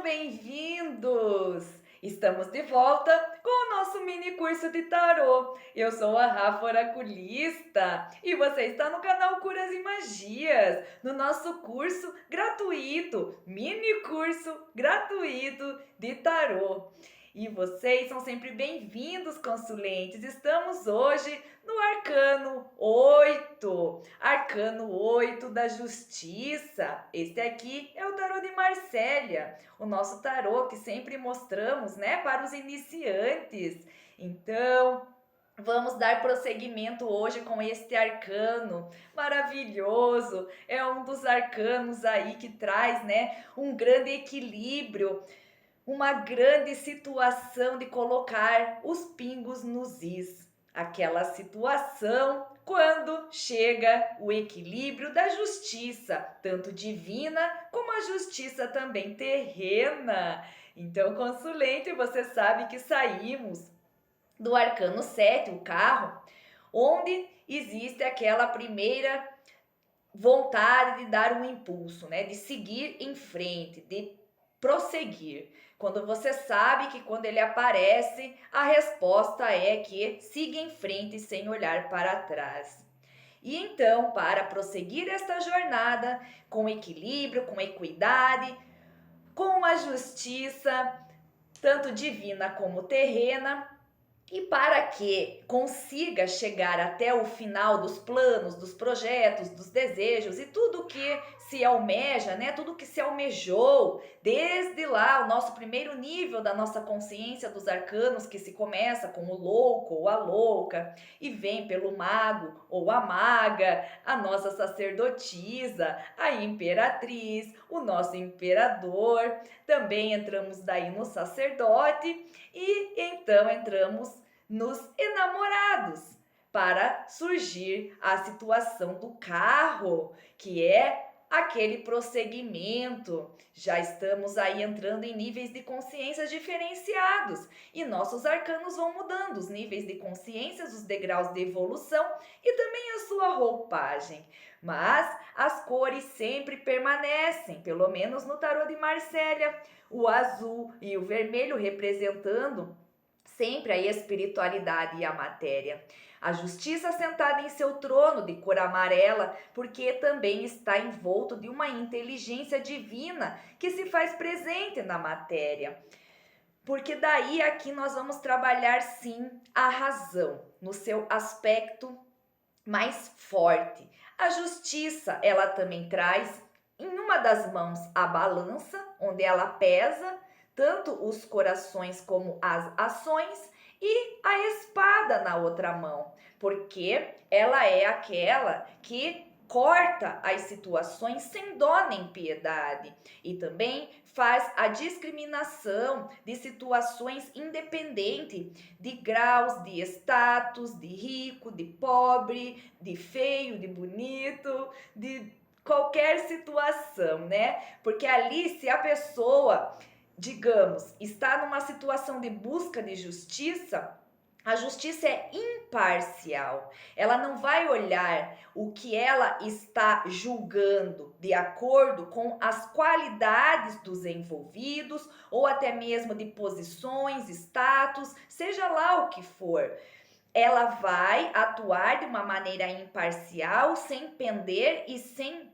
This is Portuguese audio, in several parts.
Sejam bem-vindos! Estamos de volta com o nosso mini curso de tarô. Eu sou a Rafa Oraculista e você está no canal Curas e Magias, no nosso curso gratuito, mini curso gratuito de tarô. E vocês são sempre bem-vindos, consulentes. Estamos hoje no Arcano 8 da Justiça. Este aqui é o tarô de Marcélia, o nosso tarô que sempre mostramos, né, para os iniciantes. Então, vamos dar prosseguimento hoje com este arcano maravilhoso. É um dos arcanos aí que traz, né, um grande equilíbrio, uma grande situação de colocar os pingos nos is. Aquela situação quando chega o equilíbrio da justiça, tanto divina como a justiça também terrena. Então, consulente, você sabe que saímos do arcano 7, o carro, onde existe aquela primeira vontade de dar um impulso, né? De seguir em frente, de prosseguir. Quando você sabe que quando ele aparece, a resposta é que siga em frente sem olhar para trás. E então, para prosseguir esta jornada com equilíbrio, com equidade, com a justiça, tanto divina como terrena, e para que consiga chegar até o final dos planos, dos projetos, dos desejos e tudo que se almeja, né? Tudo que se almejou, desde lá, o nosso primeiro nível da nossa consciência dos arcanos, que se começa com o louco ou a louca, e vem pelo mago ou a maga, a nossa sacerdotisa, a imperatriz, o nosso imperador. Também entramos daí no sacerdote e então entramos nos enamorados, para surgir a situação do carro, que é aquele prosseguimento. Já estamos aí entrando em níveis de consciências diferenciados e nossos arcanos vão mudando, os níveis de consciências, os degraus de evolução e também a sua roupagem. Mas as cores sempre permanecem, pelo menos no tarô de Marcélia, o azul e o vermelho representando sempre a espiritualidade e a matéria. A justiça sentada em seu trono de cor amarela, porque também está envolto de uma inteligência divina que se faz presente na matéria. Porque daí aqui nós vamos trabalhar sim a razão, no seu aspecto mais forte. A justiça, ela também traz em uma das mãos a balança, onde ela pesa tanto os corações como as ações, e a espada na outra mão, porque ela é aquela que corta as situações sem dó nem piedade e também faz a discriminação de situações independente de graus de status, de rico, de pobre, de feio, de bonito, de qualquer situação, né? Porque ali, se a pessoa, digamos, está numa situação de busca de justiça, a justiça é imparcial. Ela não vai olhar o que ela está julgando de acordo com as qualidades dos envolvidos ou até mesmo de posições, status, seja lá o que for. Ela vai atuar de uma maneira imparcial, sem pender e sem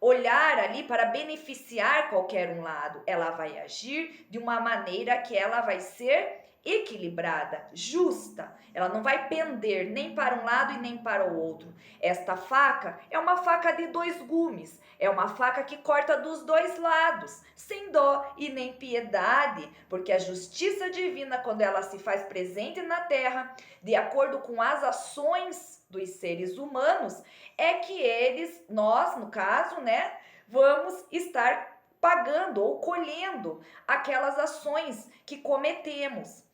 olhar ali para beneficiar qualquer um lado. Ela vai agir de uma maneira que ela vai ser equilibrada, justa. Ela não vai pender nem para um lado e nem para o outro. Esta faca é uma faca de dois gumes. É uma faca que corta dos dois lados, sem dó e nem piedade, porque a justiça divina, quando ela se faz presente na terra, de acordo com as ações dos seres humanos, é que eles, nós, no caso, né, vamos estar pagando ou colhendo aquelas ações que cometemos.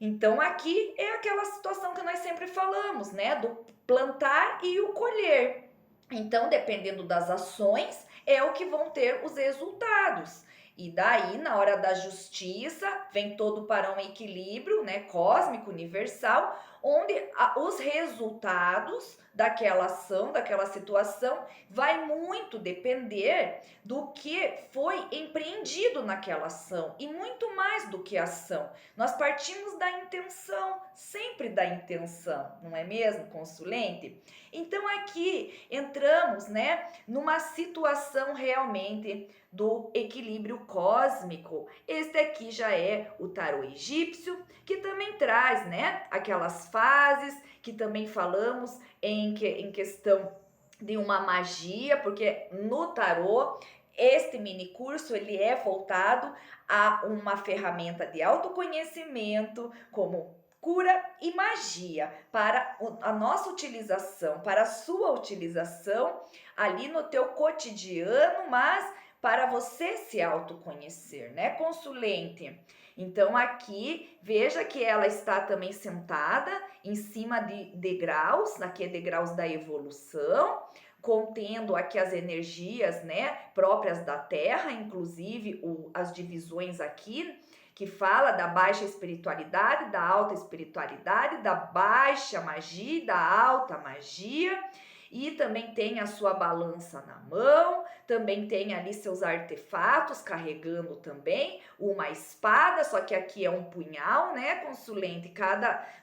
Então aqui é aquela situação que nós sempre falamos, né, do plantar e o colher. Então, dependendo das ações, é o que vão ter os resultados. E daí, na hora da justiça, vem todo para um equilíbrio, né, cósmico, universal, onde os resultados daquela ação, daquela situação, vai muito depender do que foi empreendido naquela ação e muito mais do que a ação. Nós partimos da intenção, sempre da intenção, não é mesmo, consulente? Então aqui entramos, né, numa situação realmente do equilíbrio cósmico. Este aqui já é o tarô egípcio, que também traz, né, aquelas fases que também falamos em questão de uma magia, porque no tarô este mini curso ele é voltado a uma ferramenta de autoconhecimento como cura e magia para a nossa utilização, para a sua utilização ali no teu cotidiano, mas para você se autoconhecer, né, consulente? Então aqui, veja que ela está também sentada em cima de degraus, aqui é degraus da evolução, contendo aqui as energias, né, próprias da Terra, inclusive as divisões aqui, que fala da baixa espiritualidade, da alta espiritualidade, da baixa magia e da alta magia. E também tem a sua balança na mão, também tem ali seus artefatos carregando também uma espada, só que aqui é um punhal, né, consulente?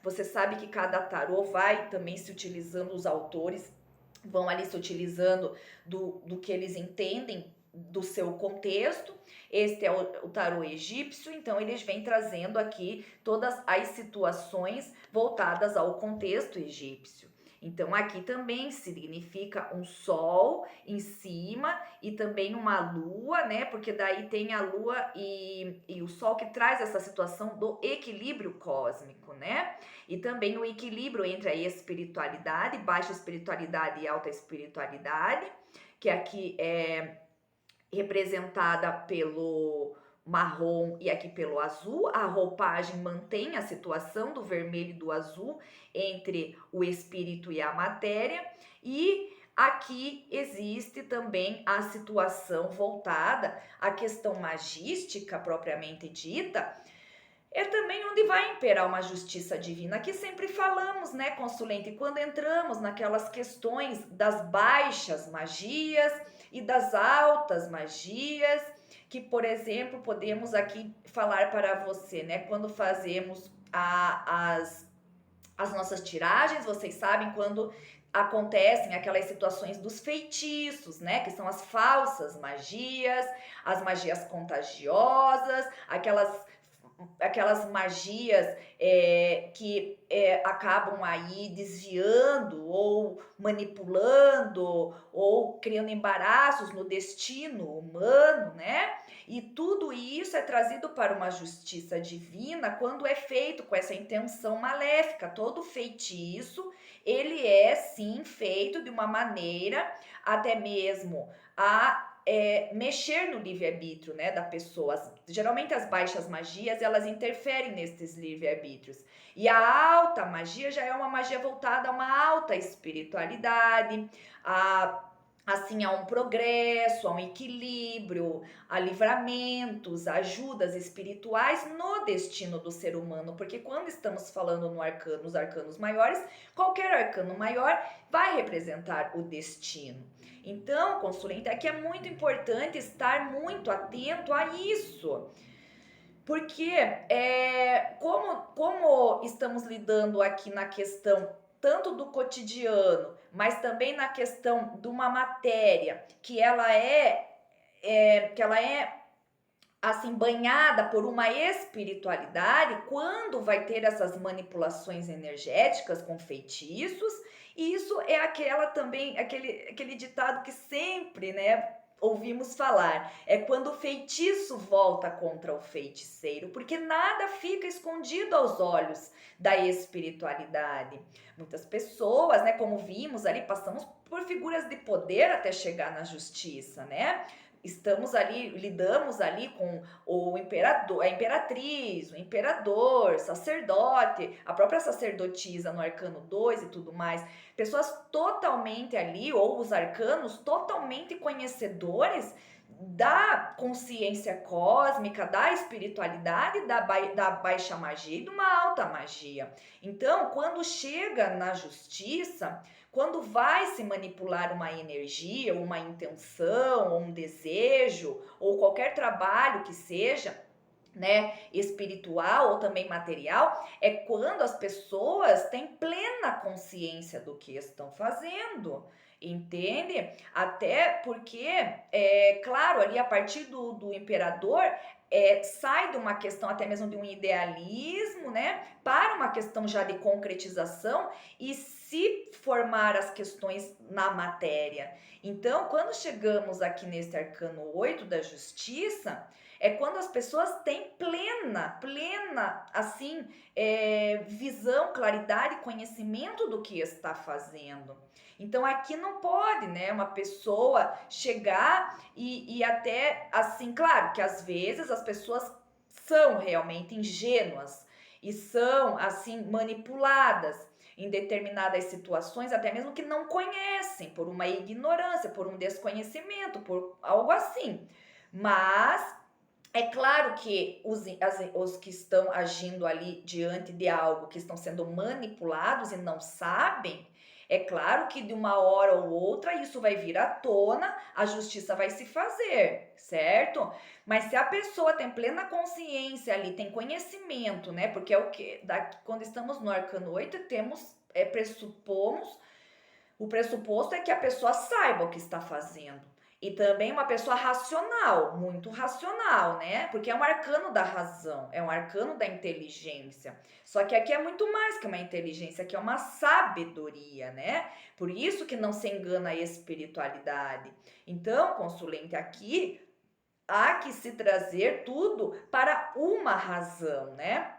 Você sabe que cada tarô vai também se utilizando, os autores vão ali se utilizando do que eles entendem do seu contexto. Este é o tarô egípcio, então eles vêm trazendo aqui todas as situações voltadas ao contexto egípcio. Então aqui também significa um sol em cima e também uma lua, né? Porque daí tem a lua e o sol que traz essa situação do equilíbrio cósmico, né? E também o equilíbrio entre a espiritualidade, baixa espiritualidade e alta espiritualidade, que aqui é representada pelo marrom e aqui pelo azul. A roupagem mantém a situação do vermelho e do azul entre o espírito e a matéria, e aqui existe também a situação voltada à questão magística propriamente dita. É também onde vai imperar uma justiça divina. Aqui sempre falamos, né, consulente, quando entramos naquelas questões das baixas magias e das altas magias, que, por exemplo, podemos aqui falar para você, né, quando fazemos as nossas tiragens, vocês sabem quando acontecem aquelas situações dos feitiços, né, que são as falsas magias, as magias contagiosas, aquelas magias que acabam aí desviando ou manipulando ou criando embaraços no destino humano, né? E tudo isso é trazido para uma justiça divina quando é feito com essa intenção maléfica. Todo feitiço, ele é sim feito de uma maneira até mesmo mexer no livre-arbítrio, né, da pessoa. Geralmente as baixas magias, elas interferem nesses livre-arbítrios. E a alta magia já é uma magia voltada a uma alta espiritualidade, assim, a um progresso, a um equilíbrio, a livramentos, ajudas espirituais no destino do ser humano, porque quando estamos falando nos arcanos maiores, qualquer arcano maior vai representar o destino. Então, consulente, aqui é muito importante estar muito atento a isso, porque como estamos lidando aqui na questão tanto do cotidiano, mas também na questão de uma matéria que ela é assim banhada por uma espiritualidade, quando vai ter essas manipulações energéticas com feitiços, isso é aquele ditado que sempre, né, ouvimos falar, é quando o feitiço volta contra o feiticeiro, porque nada fica escondido aos olhos da espiritualidade. Muitas pessoas, né, como vimos ali, passamos por figuras de poder até chegar na justiça, né? Lidamos ali com o imperador, a imperatriz, o imperador, sacerdote, a própria sacerdotisa no arcano 2 e tudo mais. Pessoas totalmente ali, ou os arcanos, totalmente conhecedores da consciência cósmica, da espiritualidade, da baixa magia e de uma alta magia. Então, quando chega na justiça, quando vai se manipular uma energia, uma intenção, ou um desejo, ou qualquer trabalho que seja, né, espiritual ou também material, é quando as pessoas têm plena consciência do que estão fazendo, entende? Até porque, claro, ali a partir do imperador, sai de uma questão até mesmo de um idealismo, né, para uma questão já de concretização e se formar as questões na matéria. Então, quando chegamos aqui nesse arcano 8 da justiça, é quando as pessoas têm plena, assim, visão, claridade, conhecimento do que está fazendo. Então aqui não pode, né, uma pessoa chegar e até, assim, claro que às vezes as pessoas são realmente ingênuas e são, assim, manipuladas em determinadas situações, até mesmo que não conhecem, por uma ignorância, por um desconhecimento, por algo assim. Mas é claro que os que estão agindo ali diante de algo, que estão sendo manipulados e não sabem, é claro que de uma hora ou outra isso vai vir à tona, a justiça vai se fazer, certo? Mas se a pessoa tem plena consciência ali, tem conhecimento, né? Porque é o que, quando estamos no arcano 8, temos, pressupomos, o pressuposto é que a pessoa saiba o que está fazendo. E também uma pessoa racional, muito racional, né? Porque é um arcano da razão, é um arcano da inteligência. Só que aqui é muito mais que uma inteligência, aqui é uma sabedoria, né? Por isso que não se engana a espiritualidade. Então, consulente, aqui há que se trazer tudo para uma razão, né?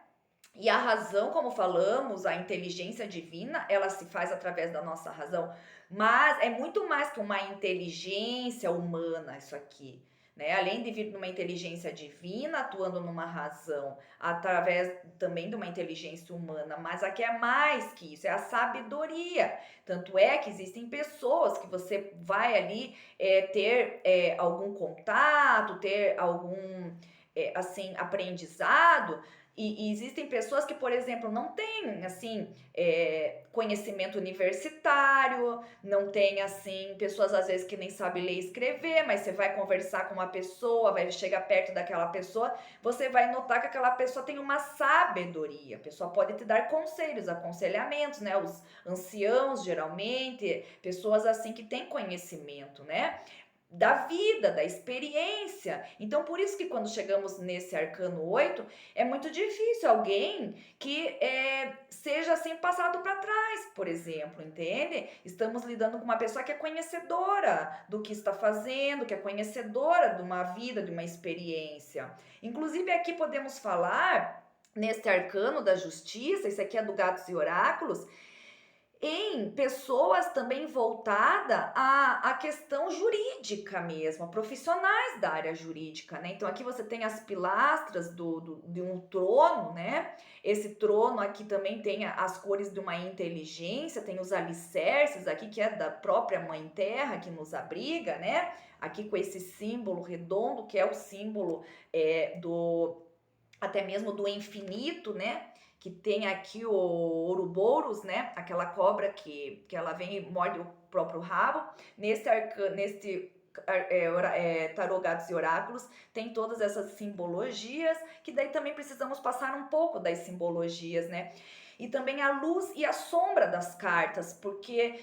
E a razão, como falamos, a inteligência divina, ela se faz através da nossa razão, mas é muito mais que uma inteligência humana isso aqui, né? Além de vir de uma inteligência divina atuando numa razão, através também de uma inteligência humana, mas aqui é mais que isso, é a sabedoria. Tanto é que existem pessoas que você vai ali ter algum contato, ter algum assim aprendizado e existem pessoas que, por exemplo, não têm, assim, conhecimento universitário, não tem, assim, pessoas às vezes que nem sabem ler e escrever, mas você vai conversar com uma pessoa, vai chegar perto daquela pessoa, você vai notar que aquela pessoa tem uma sabedoria. A pessoa pode te dar conselhos, aconselhamentos, né? Os anciãos, geralmente, pessoas assim que têm conhecimento, né? Da vida, da experiência. Então, por isso que quando chegamos nesse arcano 8 é muito difícil alguém que seja assim passado para trás, por exemplo, entende? Estamos lidando com uma pessoa que é conhecedora do que está fazendo, que é conhecedora de uma vida, de uma experiência. Inclusive, aqui podemos falar, neste arcano da justiça, esse aqui é do Gatos e Oráculos, em pessoas também voltada à questão jurídica mesmo, a profissionais da área jurídica, né? Então aqui você tem as pilastras de um trono, né? Esse trono aqui também tem as cores de uma inteligência, tem os alicerces aqui que é da própria Mãe Terra que nos abriga, né? Aqui com esse símbolo redondo que é o símbolo do até mesmo do infinito, né? Que tem aqui o Ouroboros, né? Aquela cobra que ela vem e morde o próprio rabo. Neste tarô Gatos e Oráculos tem todas essas simbologias, que daí também precisamos passar um pouco das simbologias, né? E também a luz e a sombra das cartas, porque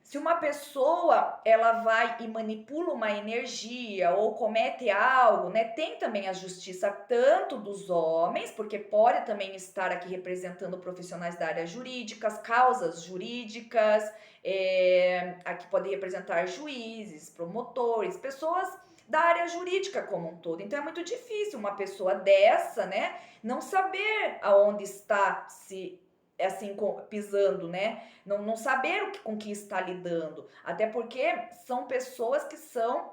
se uma pessoa ela vai e manipula uma energia ou comete algo, né? Tem também a justiça tanto dos homens, porque pode também estar aqui representando profissionais da área jurídica, causas jurídicas, aqui pode representar juízes, promotores, pessoas da área jurídica como um todo. Então é muito difícil uma pessoa dessa, né, não saber aonde está se assim pisando, né? Não saber com que está lidando, até porque são pessoas que são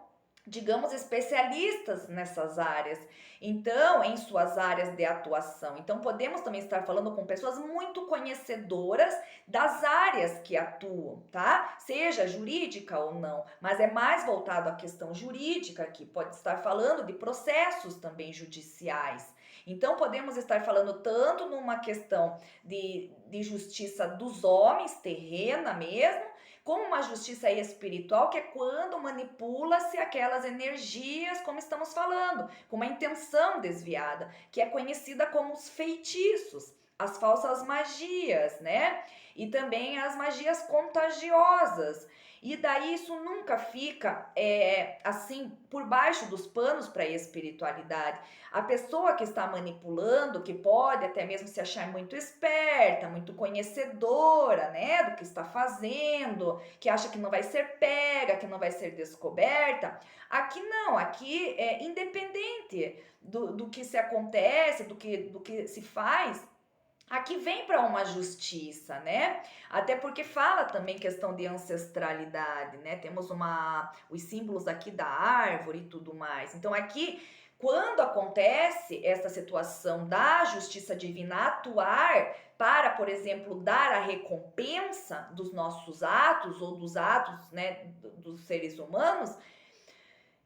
digamos, especialistas nessas áreas. Então, em suas áreas de atuação. Então, podemos também estar falando com pessoas muito conhecedoras das áreas que atuam, tá? Seja jurídica ou não, mas é mais voltado à questão jurídica, que pode estar falando de processos também judiciais. Então, podemos estar falando tanto numa questão de justiça dos homens, terrena mesmo, como uma justiça espiritual, que é quando manipula-se aquelas energias, como estamos falando, com uma intenção desviada, que é conhecida como os feitiços, as falsas magias, né? E também as magias contagiosas. E daí isso nunca fica assim por baixo dos panos para a espiritualidade. A pessoa que está manipulando, que pode até mesmo se achar muito esperta, muito conhecedora, né, do que está fazendo, que acha que não vai ser pega, que não vai ser descoberta. Aqui não, aqui é independente do que se acontece, do que se faz. Aqui vem para uma justiça, né? Até porque fala também questão de ancestralidade, né? Temos os símbolos aqui da árvore e tudo mais. Então aqui, quando acontece essa situação da justiça divina atuar para, por exemplo, dar a recompensa dos nossos atos ou dos atos, né, dos seres humanos,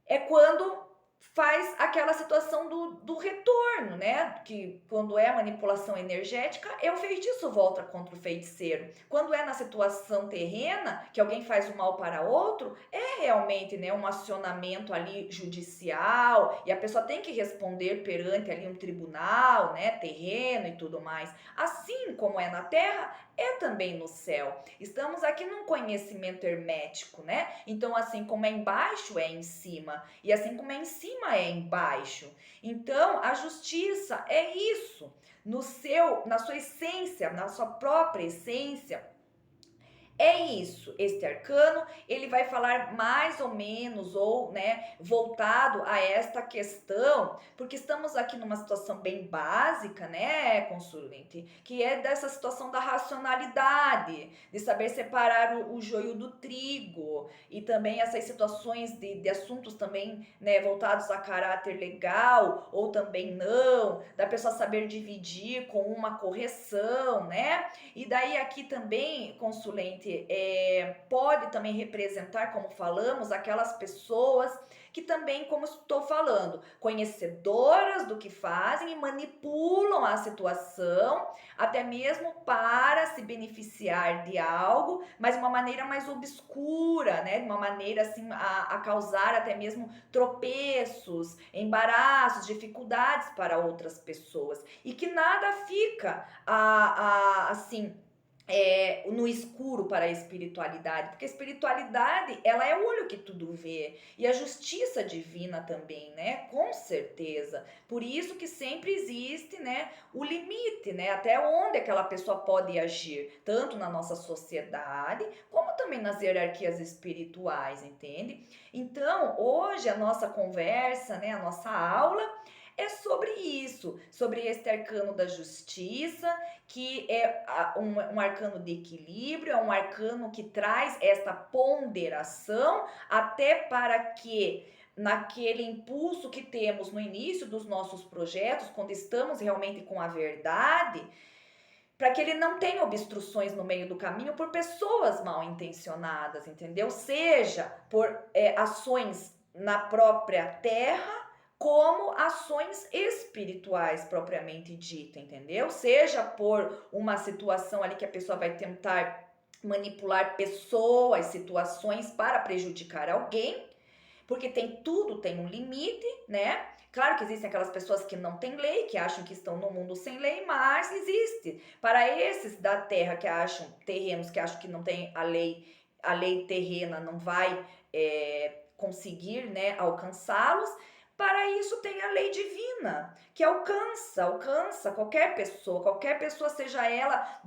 é quando faz aquela situação do retorno, né? Que quando é manipulação energética, é o feitiço volta contra o feiticeiro. Quando é na situação terrena, que alguém faz o mal para outro, é realmente, né, um acionamento ali judicial e a pessoa tem que responder perante ali um tribunal, né, terreno e tudo mais. Assim como é na terra, é também no céu. Estamos aqui num conhecimento hermético, né? Então, assim como é embaixo, é em cima. E assim como é em cima, é embaixo. Então, a justiça é isso. Na sua essência, na sua própria essência, é isso, este arcano, ele vai falar mais ou menos, ou, né, voltado a esta questão, porque estamos aqui numa situação bem básica, né, consulente, que é dessa situação da racionalidade, de saber separar o joio do trigo, e também essas situações de assuntos também, né, voltados a caráter legal, ou também não, da pessoa saber dividir com uma correção, né, e daí aqui também, consulente, pode também representar, como falamos, aquelas pessoas que também, como estou falando, conhecedoras do que fazem e manipulam a situação, até mesmo para se beneficiar de algo, mas de uma maneira mais obscura, né? De uma maneira assim a causar até mesmo tropeços, embaraços, dificuldades para outras pessoas. E que nada fica assim no escuro para a espiritualidade, porque a espiritualidade, ela é o olho que tudo vê, e a justiça divina também, né, com certeza, por isso que sempre existe, né, o limite, né, até onde aquela pessoa pode agir, tanto na nossa sociedade, como também nas hierarquias espirituais, entende? Então, hoje a nossa conversa, né, a nossa aula, é sobre isso, sobre este arcano da justiça, que é um arcano de equilíbrio, é um arcano que traz esta ponderação, até para que naquele impulso que temos no início dos nossos projetos, quando estamos realmente com a verdade, para que ele não tenha obstruções no meio do caminho por pessoas mal intencionadas, entendeu? Seja por ações na própria terra, como ações espirituais propriamente dita, entendeu? Seja por uma situação ali que a pessoa vai tentar manipular pessoas, situações para prejudicar alguém, porque tudo tem um limite, né? Claro que existem aquelas pessoas que não têm lei, que acham que estão no mundo sem lei, mas existe. Para esses da terra que acham, terrenos que acham que não tem a lei terrena não vai conseguir, né, alcançá-los. Para isso tem a lei divina, que alcança qualquer pessoa, seja ela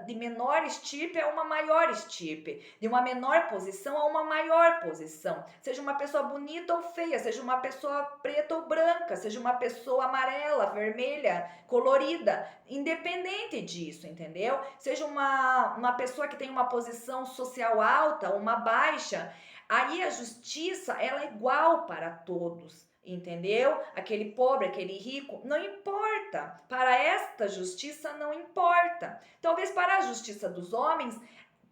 de menor estirpe a uma maior estirpe, de uma menor posição a uma maior posição, seja uma pessoa bonita ou feia, seja uma pessoa preta ou branca, seja uma pessoa amarela, vermelha, colorida, independente disso, entendeu? Seja uma pessoa que tem uma posição social alta ou uma baixa, Aí a justiça, ela é igual para todos, entendeu? Aquele pobre, aquele rico, não importa. Para esta justiça não importa. Talvez para a justiça dos homens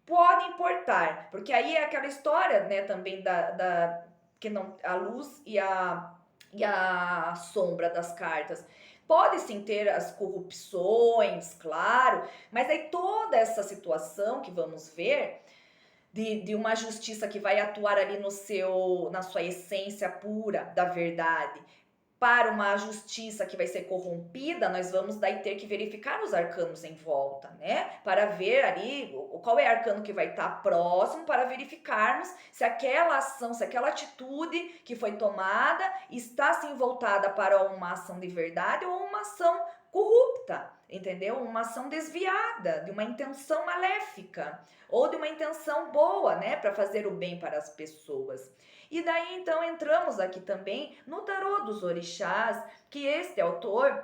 pode importar, porque aí é aquela história, né, também da que não a luz e a sombra das cartas. Pode sim ter as corrupções, claro, mas aí toda essa situação que vamos ver de uma justiça que vai atuar ali no seu, na sua essência pura da verdade, para uma justiça que vai ser corrompida, nós vamos daí ter que verificar os arcanos em volta, né? Para ver ali qual é o arcano que vai estar próximo, para verificarmos se aquela ação, se aquela atitude que foi tomada está sim voltada para uma ação de verdade ou uma ação corrupta, entendeu? Uma ação desviada, de uma intenção maléfica ou de uma intenção boa, né, para fazer o bem para as pessoas. E daí então entramos aqui também no tarô dos orixás, que este autor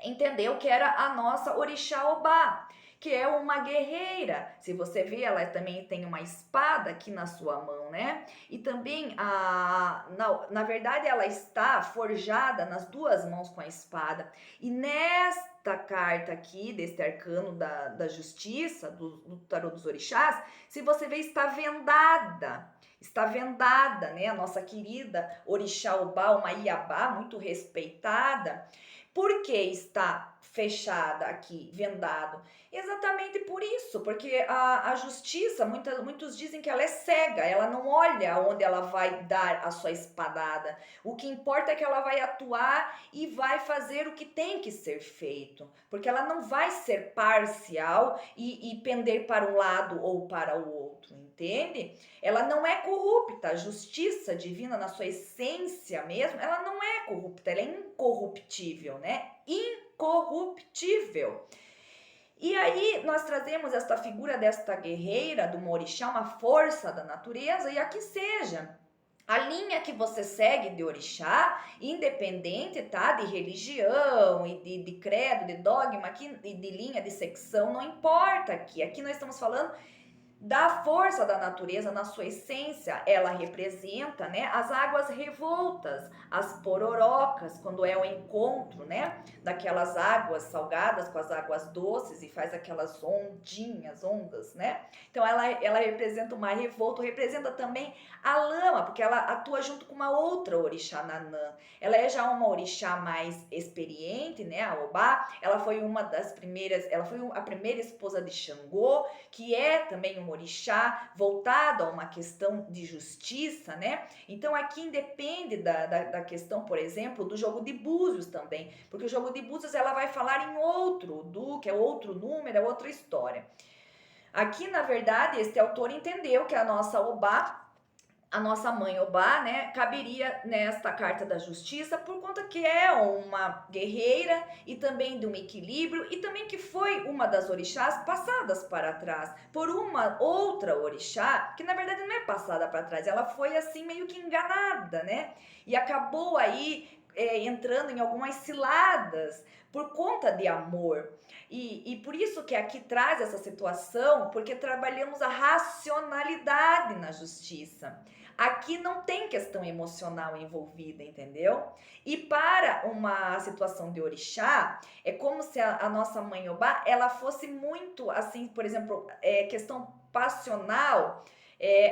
entendeu que era a nossa orixá Obá, que é uma guerreira. Se você vê, ela também tem uma espada aqui na sua mão, né? E também, na verdade, ela está forjada nas duas mãos com a espada. E nesta carta aqui, deste arcano da justiça, do tarô dos orixás, se você vê, está vendada. Está vendada, né? A nossa querida orixá Obá, uma Iabá, muito respeitada. Por que está fechada aqui, vendado? Exatamente por isso, porque a justiça, muitos dizem que ela é cega, ela não olha onde ela vai dar a sua espadada. O que importa é que ela vai atuar e vai fazer o que tem que ser feito, porque ela não vai ser parcial e pender para um lado ou para o outro, entende? Ela não é corrupta, a justiça divina na sua essência mesmo, ela não é corrupta, ela é incorruptível, né? Incorruptível. E aí nós trazemos esta figura desta guerreira, do orixá, uma força da natureza, e aqui seja a linha que você segue de orixá, independente, tá, de religião e de credo, de dogma, aqui, de linha, de secção, não importa aqui. Aqui nós estamos falando da força da natureza na sua essência. Ela representa, né, as águas revoltas, as pororocas, quando é o encontro, né, daquelas águas salgadas com as águas doces e faz aquelas ondinhas, ondas, né? Então ela representa o mar revolto, representa também a lama, porque ela atua junto com uma outra orixá Nanã. Ela é já uma orixá mais experiente, né, a Obá. Ela foi uma das primeiras, ela foi a primeira esposa de Xangô, que é também um orixá voltado a uma questão de justiça, né? Então aqui independe da questão, por exemplo, do jogo de búzios também, porque o jogo de búzios ela vai falar em outro duque, é outro número, é outra história. Aqui, na verdade, este autor entendeu que a nossa Obá, a nossa mãe Obá, né, caberia nesta carta da justiça por conta que é uma guerreira e também de um equilíbrio e também que foi uma das orixás passadas para trás por uma outra orixá que na verdade não é passada para trás, ela foi assim meio que enganada, né, e acabou aí entrando em algumas ciladas por conta de amor. E por isso que aqui traz essa situação, porque trabalhamos a racionalidade na justiça. Aqui não tem questão emocional envolvida, entendeu? E para uma situação de orixá, é como se a nossa mãe Obá, ela fosse muito assim, por exemplo, questão passional,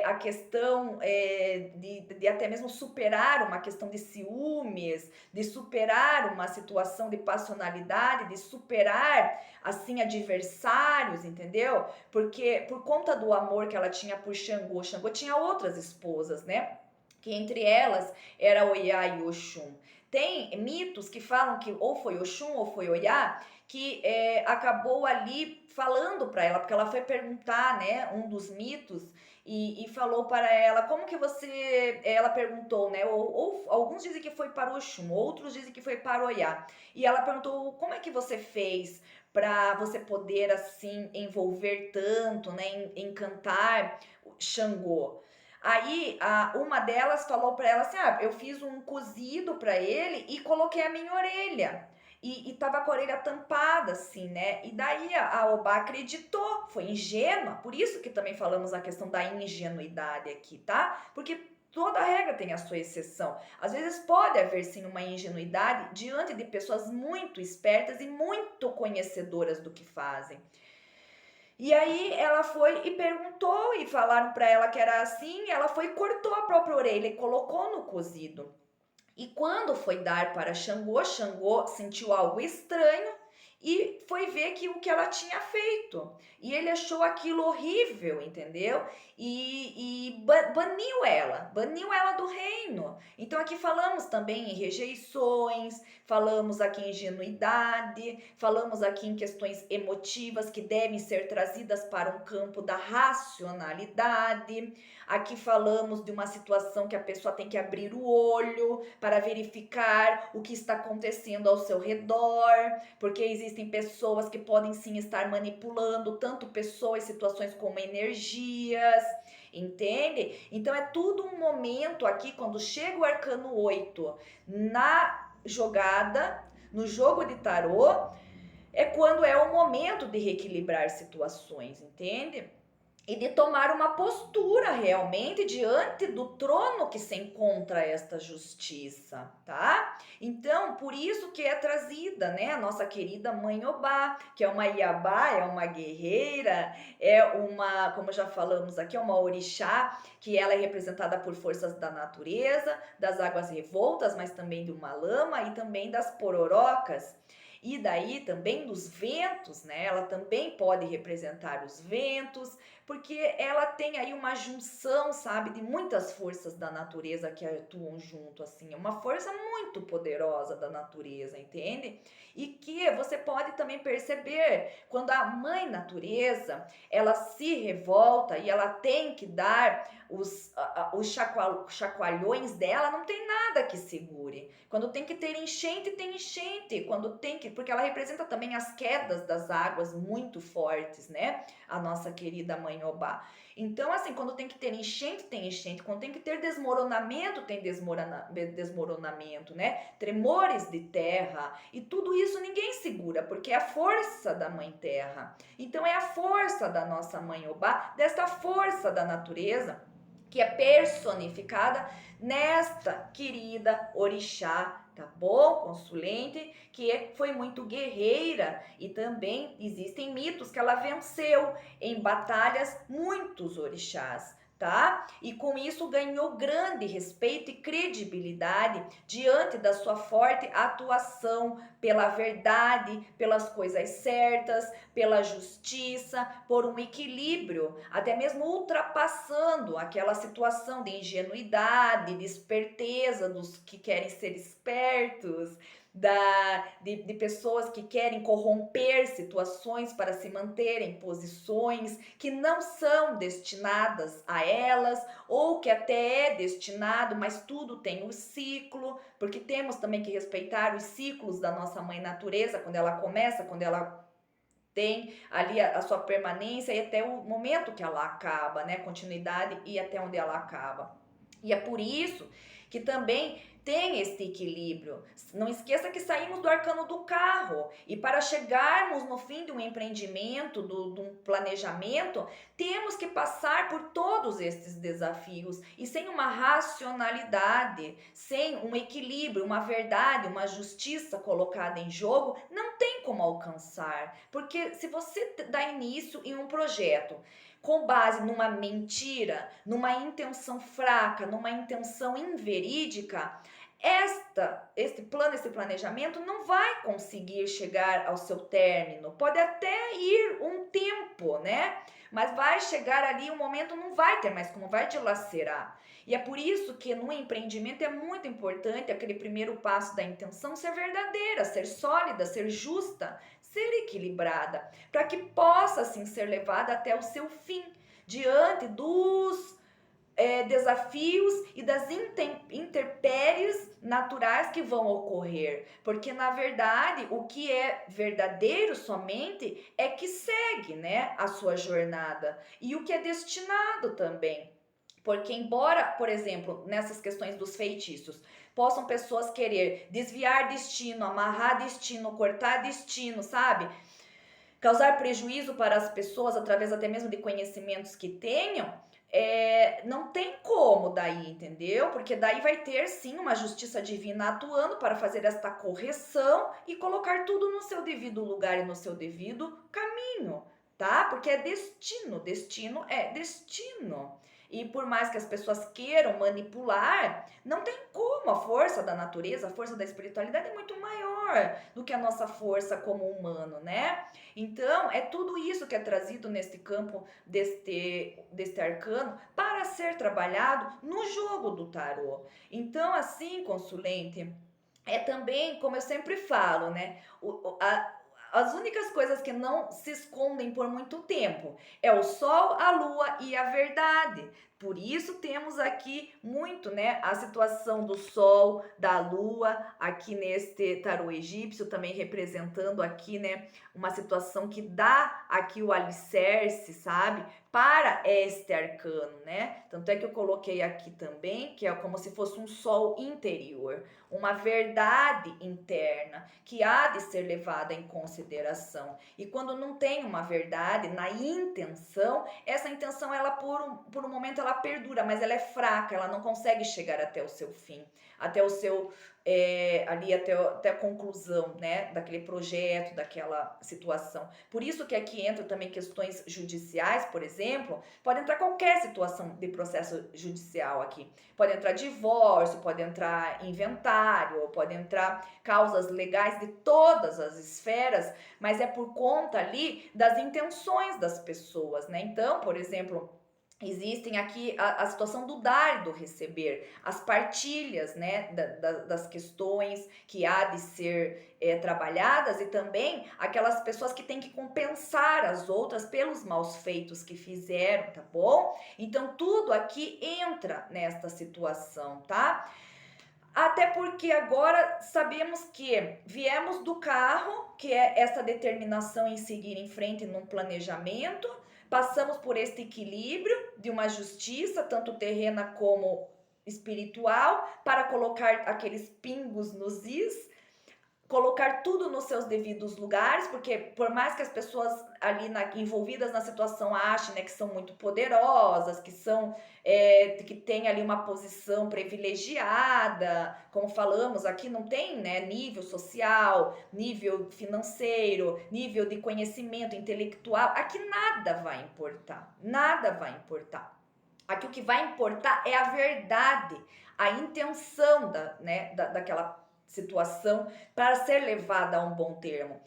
a questão de até mesmo superar uma questão de ciúmes, de superar uma situação de passionalidade, de superar assim adversários, entendeu? Porque por conta do amor que ela tinha por Xangô, Xangô tinha outras esposas, né? Que entre elas era Oiá e Oxum. Tem mitos que falam que ou foi Oxum ou foi Oiá que acabou ali falando para ela, porque ela foi perguntar, né, um dos mitos e falou para ela, como que você, ela perguntou, né, ou alguns dizem que foi para Oxum, outros dizem que foi para Oiá, e ela perguntou, como é que você fez para você poder assim envolver tanto, né, encantar Xangô? Aí uma delas falou para ela assim, eu fiz um cozido para ele e coloquei a minha orelha. e tava com a orelha tampada, assim, né? E daí a Obá acreditou, foi ingênua, por isso que também falamos a questão da ingenuidade aqui, tá? Porque toda regra tem a sua exceção. Às vezes pode haver sim uma ingenuidade diante de pessoas muito espertas e muito conhecedoras do que fazem. E aí ela foi e perguntou e falaram para ela que era assim, ela foi e cortou a própria orelha e colocou no cozido. E quando foi dar para Xangô, Xangô sentiu algo estranho e foi ver que o que ela tinha feito. E ele achou aquilo horrível, entendeu? Baniu ela do reino. Então aqui falamos também em rejeições, falamos aqui em ingenuidade, falamos aqui em questões emotivas que devem ser trazidas para um campo da racionalidade. Aqui falamos de uma situação que a pessoa tem que abrir o olho para verificar o que está acontecendo ao seu redor, porque existem pessoas que podem sim estar manipulando tanto pessoas, situações como energias, entende? Então é tudo um momento aqui, quando chega o arcano 8 na jogada, no jogo de tarô, é quando é o momento de reequilibrar situações, entende? E de tomar uma postura realmente diante do trono que se encontra esta justiça, tá? Então, por isso que é trazida, né, a nossa querida Mãe Obá, que é uma Iabá, é uma guerreira, é uma, como já falamos aqui, é uma orixá, que ela é representada por forças da natureza, das águas revoltas, mas também de uma lama e também das pororocas. E daí também dos ventos, né? Ela também pode representar os ventos, porque ela tem aí uma junção, sabe, de muitas forças da natureza que atuam junto, assim, é uma força muito poderosa da natureza, entende? E que você pode também perceber quando a mãe natureza, ela se revolta e ela tem que dar os chacoalhões dela, não tem nada que segure. Quando tem que ter enchente, tem enchente. Quando tem que, porque ela representa também as quedas das águas muito fortes, né? A nossa querida Mãe Obá. Então, assim, quando tem que ter enchente, tem enchente. Quando tem que ter desmoronamento, tem desmoronamento, né? Tremores de terra. E tudo isso ninguém segura, porque é a força da Mãe Terra. Então, é a força da nossa Mãe Obá, desta força da natureza, que é personificada nesta querida orixá, tá bom? Consulente, que foi muito guerreira e também existem mitos que ela venceu em batalhas muitos orixás, tá? E com isso ganhou grande respeito e credibilidade diante da sua forte atuação pela verdade, pelas coisas certas, pela justiça, por um equilíbrio, até mesmo ultrapassando aquela situação de ingenuidade, de esperteza dos que querem ser espertos, de pessoas que querem corromper situações para se manterem em posições que não são destinadas a elas, ou que até é destinado, mas tudo tem um ciclo, porque temos também que respeitar os ciclos da nossa mãe natureza, quando ela começa, quando ela tem ali a sua permanência e até o momento que ela acaba, né? Continuidade e até onde ela acaba. E é por isso que também tem esse equilíbrio. Não esqueça que saímos do arcano do carro e para chegarmos no fim de um empreendimento, de um planejamento, temos que passar por todos esses desafios e sem uma racionalidade, sem um equilíbrio, uma verdade, uma justiça colocada em jogo, não tem como alcançar. Porque se você dá início em um projeto com base numa mentira, numa intenção fraca, numa intenção inverídica, esse planejamento não vai conseguir chegar ao seu término. Pode até ir um tempo, né? Mas vai chegar ali um momento, não vai ter mais como, vai dilacerar. E é por isso que no empreendimento é muito importante aquele primeiro passo da intenção ser verdadeira, ser sólida, ser justa, ser equilibrada, para que possa assim ser levada até o seu fim, diante dos desafios e das intempéries naturais que vão ocorrer, porque na verdade o que é verdadeiro somente é que segue, né, a sua jornada, e o que é destinado também. Porque embora, por exemplo, nessas questões dos feitiços, possam pessoas querer desviar destino, amarrar destino, cortar destino, sabe? Causar prejuízo para as pessoas através até mesmo de conhecimentos que tenham, não tem como daí, entendeu? Porque daí vai ter sim uma justiça divina atuando para fazer esta correção e colocar tudo no seu devido lugar e no seu devido caminho, tá? Porque é destino, destino é destino. E por mais que as pessoas queiram manipular, não tem como. A força da natureza, a força da espiritualidade é muito maior do que a nossa força como humano, né? Então, é tudo isso que é trazido neste campo deste arcano para ser trabalhado no jogo do tarô. Então, assim, consulente, é também, como eu sempre falo, né? As únicas coisas que não se escondem por muito tempo é o sol, a lua e a verdade. Por isso temos aqui muito, né, a situação do sol, da lua, aqui neste tarô egípcio, também representando aqui, né, uma situação que dá aqui o alicerce, sabe, para este arcano, né? Tanto é que eu coloquei aqui também, que é como se fosse um sol interior, uma verdade interna que há de ser levada em consideração. E quando não tem uma verdade na intenção, essa intenção, ela por um momento ela perdura, mas ela é fraca, ela não consegue chegar até o seu fim, até o seu ali até a conclusão, né, daquele projeto, daquela situação. Por isso que aqui entra também questões judiciais, por exemplo, pode entrar qualquer situação de processo judicial aqui. Pode entrar divórcio, pode entrar inventário, pode entrar causas legais de todas as esferas, mas é por conta ali das intenções das pessoas, né? Então, por exemplo, existem aqui a situação do dar e do receber, as partilhas, né, das questões que há de ser trabalhadas, e também aquelas pessoas que têm que compensar as outras pelos maus feitos que fizeram, tá bom? Então tudo aqui entra nesta situação, tá? Até porque agora sabemos que viemos do carro, que é essa determinação em seguir em frente num planejamento, passamos por este equilíbrio de uma justiça, tanto terrena como espiritual, para colocar aqueles pingos nos is, colocar tudo nos seus devidos lugares, porque por mais que as pessoas ali envolvidas na situação achem, né, que são muito poderosas, que são que tem ali uma posição privilegiada, como falamos aqui, não tem, né, nível social, nível financeiro, nível de conhecimento intelectual, aqui nada vai importar, nada vai importar. Aqui o que vai importar é a verdade, a intenção daquela situação para ser levada a um bom termo.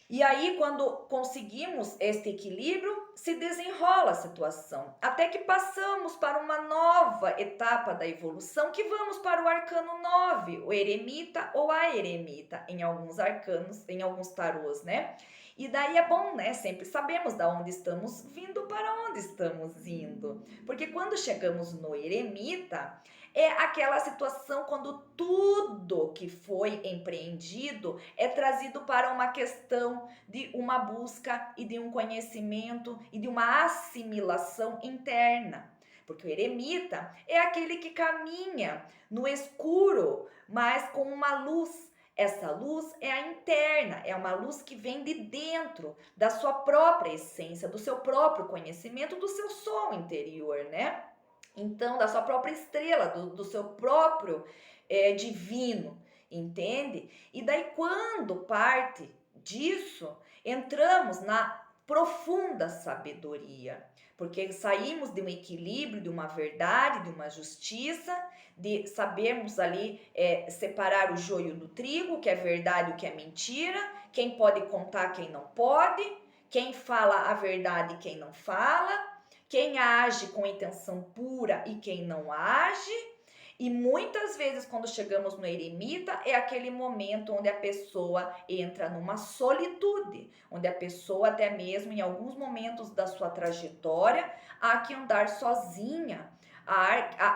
E aí, quando conseguimos este equilíbrio, se desenrola a situação, até que passamos para uma nova etapa da evolução, que vamos para o arcano 9, o eremita ou a eremita, em alguns arcanos, em alguns tarôs, né? E daí é bom, né? Sempre sabemos da onde estamos vindo, para onde estamos indo. Porque quando chegamos no eremita, é aquela situação quando tudo que foi empreendido é trazido para uma questão de uma busca e de um conhecimento e de uma assimilação interna. Porque o eremita é aquele que caminha no escuro, mas com uma luz. Essa luz é a interna, é uma luz que vem de dentro da sua própria essência, do seu próprio conhecimento, do seu som interior, né? Então, da sua própria estrela, do seu próprio divino, entende? E daí, quando parte disso, entramos na profunda sabedoria, porque saímos de um equilíbrio, de uma verdade, de uma justiça, de sabermos ali separar o joio do trigo, o que é verdade, o que é mentira, quem pode contar, quem não pode, quem fala a verdade e quem não fala, quem age com intenção pura e quem não age. E muitas vezes, quando chegamos no eremita, é aquele momento onde a pessoa entra numa solitude, onde a pessoa, até mesmo em alguns momentos da sua trajetória, há que andar sozinha,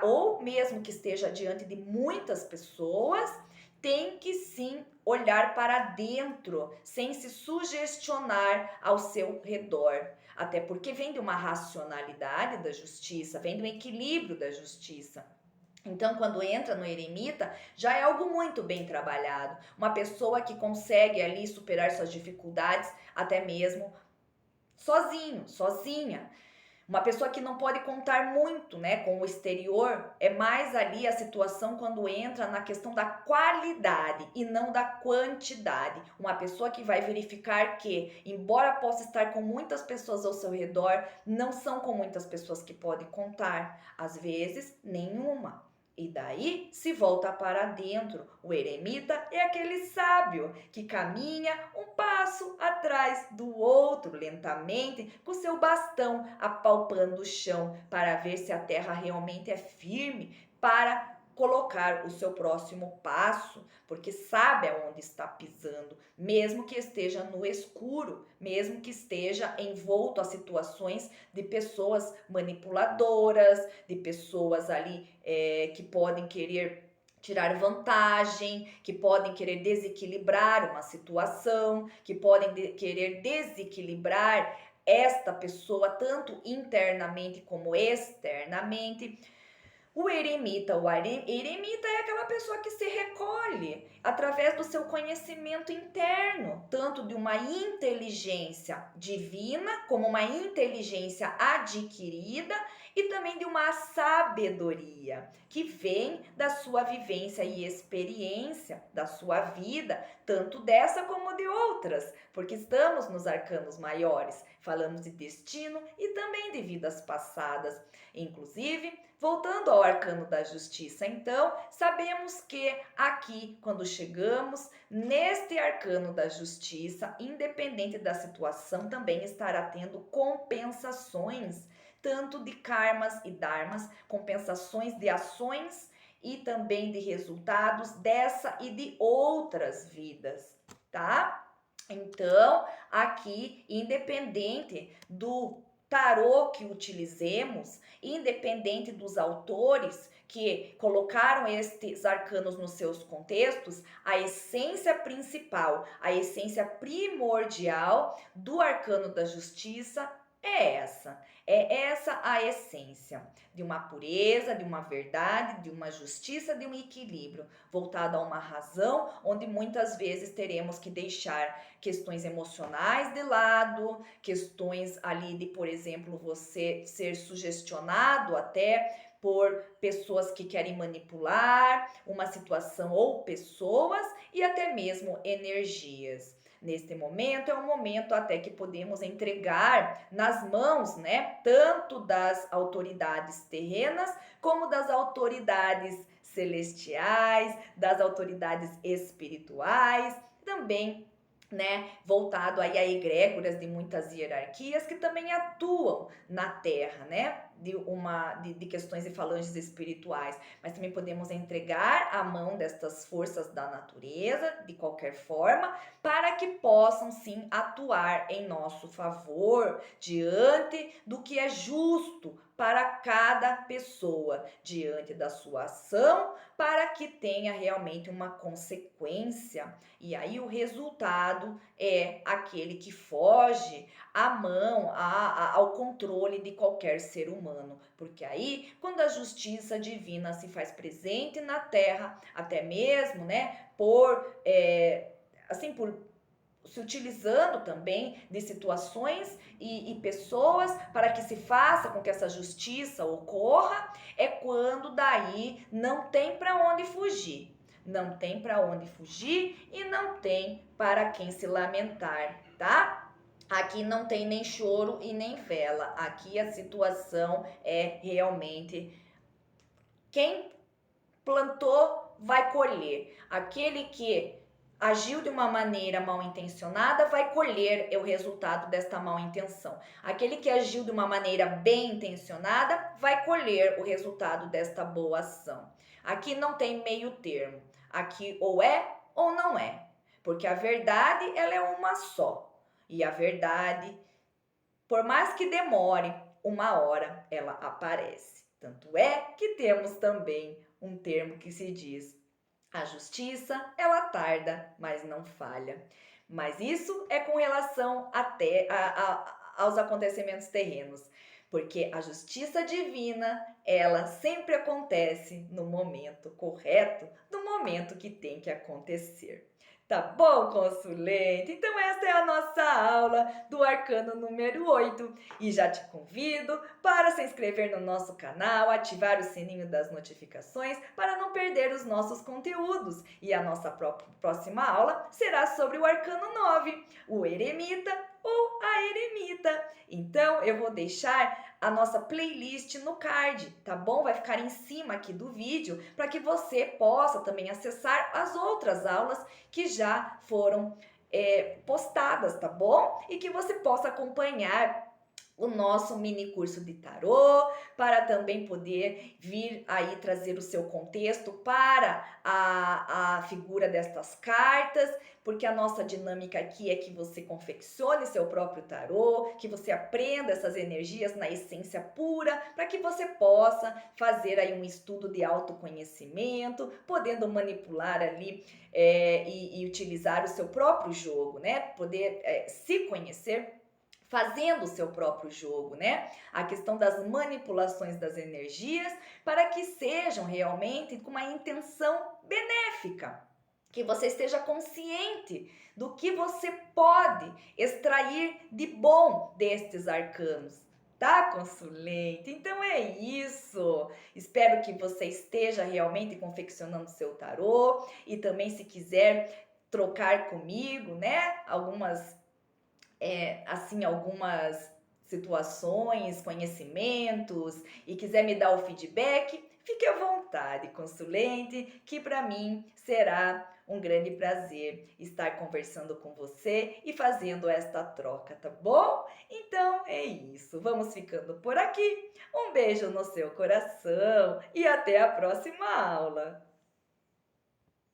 ou mesmo que esteja diante de muitas pessoas, tem que sim olhar para dentro, sem se sugestionar ao seu redor. Até porque vem de uma racionalidade da justiça, vem do equilíbrio da justiça. Então, quando entra no eremita, já é algo muito bem trabalhado. Uma pessoa que consegue ali superar suas dificuldades, até mesmo sozinho, sozinha. Uma pessoa que não pode contar muito, né, com o exterior, é mais ali a situação quando entra na questão da qualidade e não da quantidade. Uma pessoa que vai verificar que, embora possa estar com muitas pessoas ao seu redor, não são com muitas pessoas que pode contar, às vezes nenhuma. E daí se volta para dentro. O eremita é aquele sábio que caminha um passo atrás do outro, lentamente, com seu bastão apalpando o chão para ver se a terra realmente é firme para colocar o seu próximo passo, porque sabe aonde está pisando, mesmo que esteja no escuro, mesmo que esteja envolto a situações de pessoas manipuladoras, de pessoas ali que podem querer tirar vantagem, que podem querer desequilibrar uma situação, que podem querer desequilibrar esta pessoa tanto internamente como externamente. O eremita é aquela pessoa que se recolhe através do seu conhecimento interno, tanto de uma inteligência divina, como uma inteligência adquirida e também de uma sabedoria que vem da sua vivência e experiência, da sua vida, tanto dessa como de outras, porque estamos nos arcanos maiores, falamos de destino e também de vidas passadas. Inclusive, voltando ao arcano da justiça, então, sabemos que aqui, quando chegamos neste arcano da justiça, independente da situação, também estará tendo compensações, tanto de karmas e dharmas, compensações de ações e também de resultados dessa e de outras vidas, tá? Então, aqui, independente do tarô que utilizemos, independente dos autores que colocaram estes arcanos nos seus contextos, a essência principal, a essência primordial do arcano da justiça é essa. É essa a essência de uma pureza, de uma verdade, de uma justiça, de um equilíbrio, voltado a uma razão, onde muitas vezes teremos que deixar questões emocionais de lado, questões ali de, por exemplo, você ser sugestionado até por pessoas que querem manipular uma situação ou pessoas e até mesmo energias. Neste momento é um momento até que podemos entregar nas mãos, né, tanto das autoridades terrenas como das autoridades celestiais, das autoridades espirituais, também, né, voltado aí a egrégoras de muitas hierarquias que também atuam na Terra, né, de questões e falanges espirituais, mas também podemos entregar a mão destas forças da natureza, de qualquer forma, para que possam sim atuar em nosso favor, diante do que é justo para cada pessoa, diante da sua ação, para que tenha realmente uma consequência. E aí o resultado é aquele que foge à mão, ao controle de qualquer ser humano. Porque aí, quando a justiça divina se faz presente na Terra, até mesmo, né, por se utilizando também de situações e pessoas para que se faça com que essa justiça ocorra, é quando daí não tem para onde fugir. Não tem para onde fugir e não tem para quem se lamentar, tá? Aqui não tem nem choro e nem vela. Aqui a situação é realmente quem plantou vai colher. Aquele que agiu de uma maneira mal intencionada vai colher o resultado desta mal intenção. Aquele que agiu de uma maneira bem intencionada vai colher o resultado desta boa ação. Aqui não tem meio termo. Aqui ou é ou não é. Porque a verdade, ela é uma só. E a verdade, por mais que demore, uma hora ela aparece. Tanto é que temos também um termo que se diz: a justiça, ela tarda, mas não falha. Mas isso é com relação aos acontecimentos terrenos. porque a justiça divina, ela sempre acontece no momento correto, no momento que tem que acontecer. Tá bom, consulente? Então, essa é a nossa aula do arcano número 8. E já te convido para se inscrever no nosso canal, ativar o sininho das notificações para não perder os nossos conteúdos. E a nossa próxima aula será sobre o arcano 9, o eremita ou a eremita. Então, eu vou deixar a nossa playlist no card, tá bom? Vai ficar em cima aqui do vídeo para que você possa também acessar as outras aulas que já foram postadas, tá bom? E que você possa acompanhar o nosso mini curso de tarô, para também poder vir aí trazer o seu contexto para a figura destas cartas, porque a nossa dinâmica aqui é que você confeccione seu próprio tarô, que você aprenda essas energias na essência pura, para que você possa fazer aí um estudo de autoconhecimento, podendo manipular ali e utilizar o seu próprio jogo, né? Poder se conhecer fazendo o seu próprio jogo, né? A questão das manipulações das energias para que sejam realmente com uma intenção benéfica, que você esteja consciente do que você pode extrair de bom destes arcanos. Tá, consulente? Então é isso. Espero que você esteja realmente confeccionando seu tarô e também se quiser trocar comigo, né? Algumas situações, conhecimentos e quiser me dar o feedback, fique à vontade, consulente, que para mim será um grande prazer estar conversando com você e fazendo esta troca, tá bom? Então é isso, vamos ficando por aqui. Um beijo no seu coração e até a próxima aula!